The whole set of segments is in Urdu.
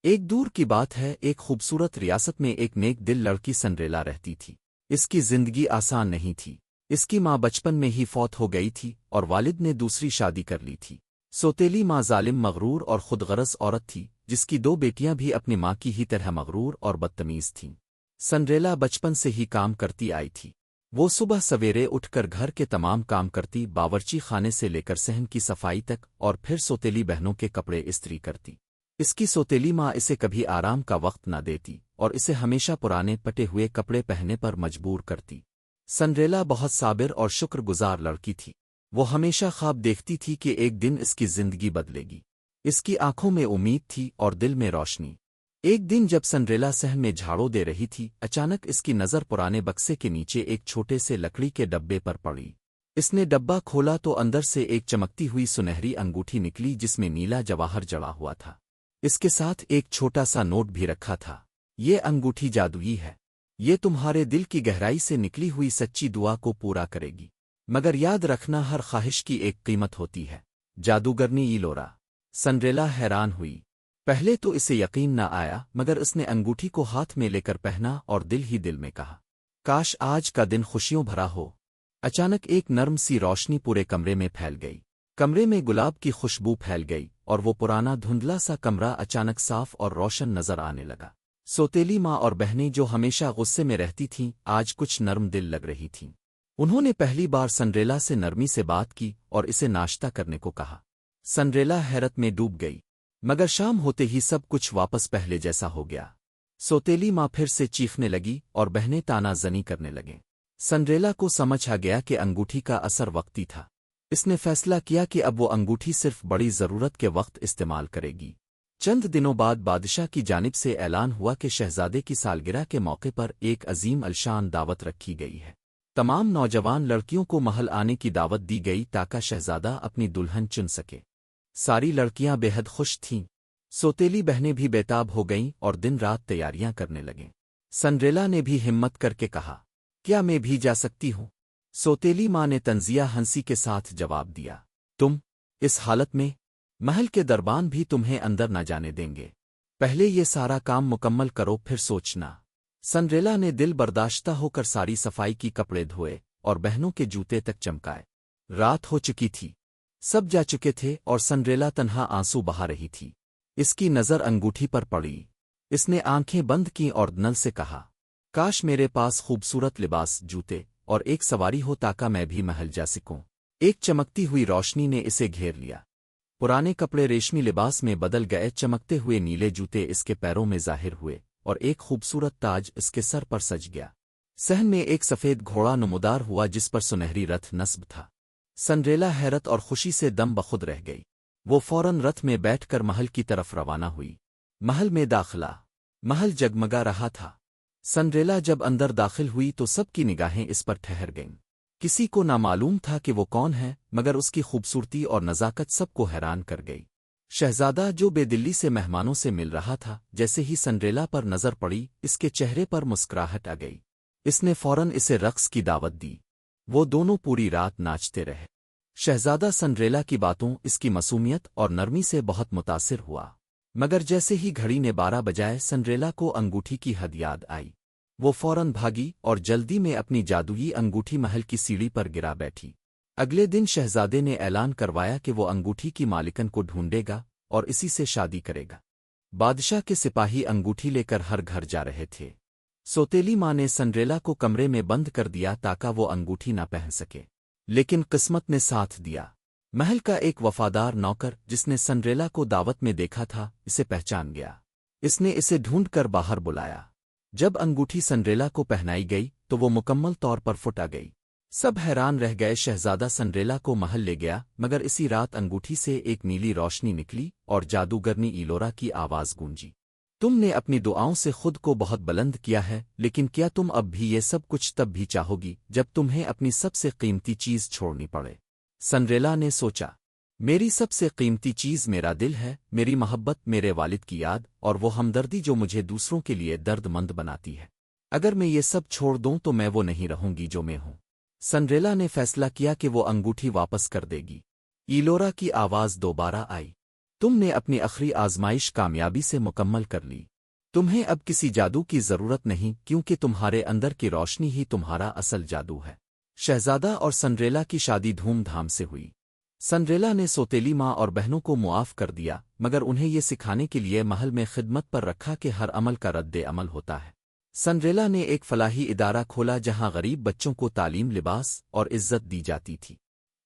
ایک دور کی بات ہے، ایک خوبصورت ریاست میں ایک نیک دل لڑکی سنڈریلا رہتی تھی۔ اس کی زندگی آسان نہیں تھی۔ اس کی ماں بچپن میں ہی فوت ہو گئی تھی اور والد نے دوسری شادی کر لی تھی۔ سوتیلی ماں ظالم، مغرور اور خود غرض عورت تھی، جس کی دو بیٹیاں بھی اپنی ماں کی ہی طرح مغرور اور بدتمیز تھیں۔ سنڈریلا بچپن سے ہی کام کرتی آئی تھی۔ وہ صبح سویرے اٹھ کر گھر کے تمام کام کرتی، باورچی خانے سے لے کر صحن کی صفائی تک، اور پھر سوتیلی بہنوں کے کپڑے استری کرتی۔ اس کی سوتیلی ماں اسے کبھی آرام کا وقت نہ دیتی اور اسے ہمیشہ پرانے پٹے ہوئے کپڑے پہننے پر مجبور کرتی۔ سنڈریلا بہت صابر اور شکر گزار لڑکی تھی۔ وہ ہمیشہ خواب دیکھتی تھی کہ ایک دن اس کی زندگی بدلے گی۔ اس کی آنکھوں میں امید تھی اور دل میں روشنی۔ ایک دن جب سنڈریلا صحن میں جھاڑو دے رہی تھی، اچانک اس کی نظر پرانے بکسے کے نیچے ایک چھوٹے سے لکڑی کے ڈبے پر پڑی۔ اس نے ڈبہ کھولا تو اندر سے ایک چمکتی ہوئی سنہری انگوٹھی نکلی جس میں نیلا جواہر جڑا ہوا تھا۔ اس کے ساتھ ایک چھوٹا سا نوٹ بھی رکھا تھا۔ یہ انگوٹھی جادوئی ہے۔ یہ تمہارے دل کی گہرائی سے نکلی ہوئی سچی دعا کو پورا کرے گی، مگر یاد رکھنا ہر خواہش کی ایک قیمت ہوتی ہے۔ جادوگرنی ایلورا۔ سنڈریلا حیران ہوئی۔ پہلے تو اسے یقین نہ آیا، مگر اس نے انگوٹھی کو ہاتھ میں لے کر پہنا اور دل ہی دل میں کہا، کاش آج کا دن خوشیوں بھرا ہو۔ اچانک ایک نرم سی روشنی پورے کمرے میں پھیل گئی۔ کمرے میں گلاب کی خوشبو پھیل گئی اور وہ پرانا دھندلا سا کمرہ اچانک صاف اور روشن نظر آنے لگا۔ سوتیلی ماں اور بہنیں جو ہمیشہ غصے میں رہتی تھیں، آج کچھ نرم دل لگ رہی تھیں۔ انہوں نے پہلی بار سنڈریلا سے نرمی سے بات کی اور اسے ناشتہ کرنے کو کہا۔ سنڈریلا حیرت میں ڈوب گئی، مگر شام ہوتے ہی سب کچھ واپس پہلے جیسا ہو گیا۔ سوتیلی ماں پھر سے چیخنے لگی اور بہنیں تانا زنی کرنے لگیں۔ سنڈریلا کو سمجھ آ گیا کہ انگوٹھی کا اثر وقتی تھا۔ اس نے فیصلہ کیا کہ اب وہ انگوٹھی صرف بڑی ضرورت کے وقت استعمال کرے گی۔ چند دنوں بعد بادشاہ کی جانب سے اعلان ہوا کہ شہزادے کی سالگرہ کے موقع پر ایک عظیم الشان دعوت رکھی گئی ہے۔ تمام نوجوان لڑکیوں کو محل آنے کی دعوت دی گئی تاکہ شہزادہ اپنی دلہن چن سکے۔ ساری لڑکیاں بے حد خوش تھیں۔ سوتیلی بہنیں بھی بےتاب ہو گئیں اور دن رات تیاریاں کرنے لگیں۔ سنڈریلا نے بھی ہمت کر کے کہا، کیا میں بھی جا سکتی ہوں؟ سوتیلی ماں نے طنزیہ ہنسی کے ساتھ جواب دیا، تم اس حالت میں محل کے دربان بھی تمہیں اندر نہ جانے دیں گے۔ پہلے یہ سارا کام مکمل کرو پھر سوچنا۔ سنڈریلا نے دل برداشتہ ہو کر ساری صفائی کی، کپڑے دھوئے اور بہنوں کے جوتے تک چمکائے۔ رات ہو چکی تھی، سب جا چکے تھے اور سنڈریلا تنہا آنسو بہا رہی تھی۔ اس کی نظر انگوٹھی پر پڑی۔ اس نے آنکھیں بند کی اور نل سے کہا، کاش میرے پاس خوبصورت لباس، جوتے اور ایک سواری ہو تاکہ میں بھی محل جا سکوں۔ ایک چمکتی ہوئی روشنی نے اسے گھیر لیا۔ پرانے کپڑے ریشمی لباس میں بدل گئے، چمکتے ہوئے نیلے جوتے اس کے پیروں میں ظاہر ہوئے اور ایک خوبصورت تاج اس کے سر پر سج گیا۔ صحن میں ایک سفید گھوڑا نمودار ہوا جس پر سنہری رتھ نصب تھا۔ سنڈریلا حیرت اور خوشی سے دم بخود رہ گئی۔ وہ فوراً رتھ میں بیٹھ کر محل کی طرف روانہ ہوئی۔ محل میں داخلہ۔ محل جگمگا رہا تھا۔ سنڈریلا جب اندر داخل ہوئی تو سب کی نگاہیں اس پر ٹھہر گئیں۔ کسی کو نہ معلوم تھا کہ وہ کون ہے، مگر اس کی خوبصورتی اور نزاکت سب کو حیران کر گئی۔ شہزادہ جو بے دلی سے مہمانوں سے مل رہا تھا، جیسے ہی سنڈریلا پر نظر پڑی اس کے چہرے پر مسکراہٹ آ گئی۔ اس نے فوراً اسے رقص کی دعوت دی۔ وہ دونوں پوری رات ناچتے رہے۔ شہزادہ سنڈریلا کی باتوں، اس کی معصومیت اور نرمی سے بہت متاثر ہوا، مگر جیسے ہی گھڑی نے 12 بجائے سنڈریلا کو انگوٹھی کی حد یاد آئی۔ وہ فوراً بھاگی اور جلدی میں اپنی جادوئی انگوٹھی محل کی سیڑھی پر گرا بیٹھی۔ اگلے دن شہزادے نے اعلان کروایا کہ وہ انگوٹھی کی مالکن کو ڈھونڈے گا اور اسی سے شادی کرے گا۔ بادشاہ کے سپاہی انگوٹھی لے کر ہر گھر جا رہے تھے۔ سوتیلی ماں نے سنڈریلا کو کمرے میں بند کر دیا تاکہ وہ انگوٹھی نہ پہن سکے، لیکن قسمت نے ساتھ دیا۔ محل کا ایک وفادار نوکر جس نے سنڈریلا کو دعوت میں دیکھا تھا، اسے پہچان گیا۔ اس نے اسے ڈھونڈ کر باہر بلایا۔ جب انگوٹھی سنڈریلا کو پہنائی گئی تو وہ مکمل طور پر پھٹ آ گئی۔ سب حیران رہ گئے۔ شہزادہ سنڈریلا کو محل لے گیا، مگر اسی رات انگوٹھی سے ایک نیلی روشنی نکلی اور جادوگرنی ایلورا کی آواز گونجی، تم نے اپنی دعاؤں سے خود کو بہت بلند کیا ہے، لیکن کیا تم اب بھی یہ سب کچھ تب بھی چاہو گی جب تمہیں اپنی سب سے قیمتی چیز چھوڑنی پڑے؟ سنڈریلا نے سوچا، میری سب سے قیمتی چیز میرا دل ہے، میری محبت، میرے والد کی یاد اور وہ ہمدردی جو مجھے دوسروں کے لیے درد مند بناتی ہے۔ اگر میں یہ سب چھوڑ دوں تو میں وہ نہیں رہوں گی جو میں ہوں۔ سنڈریلا نے فیصلہ کیا کہ وہ انگوٹھی واپس کر دے گی۔ ایلورا کی آواز دوبارہ آئی، تم نے اپنی آخری آزمائش کامیابی سے مکمل کر لی۔ تمہیں اب کسی جادو کی ضرورت نہیں، کیونکہ تمہارے اندر کی روشنی ہی تمہارا اصل جادو ہے۔ شہزادہ اور سنڈریلا کی شادی دھوم دھام سے ہوئی۔ سنڈریلا نے سوتیلی ماں اور بہنوں کو معاف کر دیا، مگر انہیں یہ سکھانے کے لیے محل میں خدمت پر رکھا کہ ہر عمل کا رد عمل ہوتا ہے۔ سنڈریلا نے ایک فلاحی ادارہ کھولا جہاں غریب بچوں کو تعلیم، لباس اور عزت دی جاتی تھی۔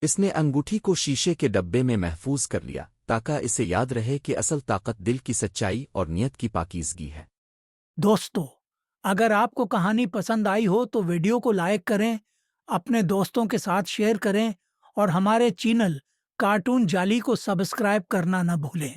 اس نے انگوٹھی کو شیشے کے ڈبے میں محفوظ کر لیا تاکہ اسے یاد رہے کہ اصل طاقت دل کی سچائی اور نیت کی پاکیزگی ہے۔ دوستو، اگر آپ کو کہانی پسند آئی ہو تو ویڈیو کو لائک کریں، اپنے دوستوں کے ساتھ شیئر کریں اور ہمارے چینل کارٹون جالی کو سبسکرائب کرنا نہ بھولیں۔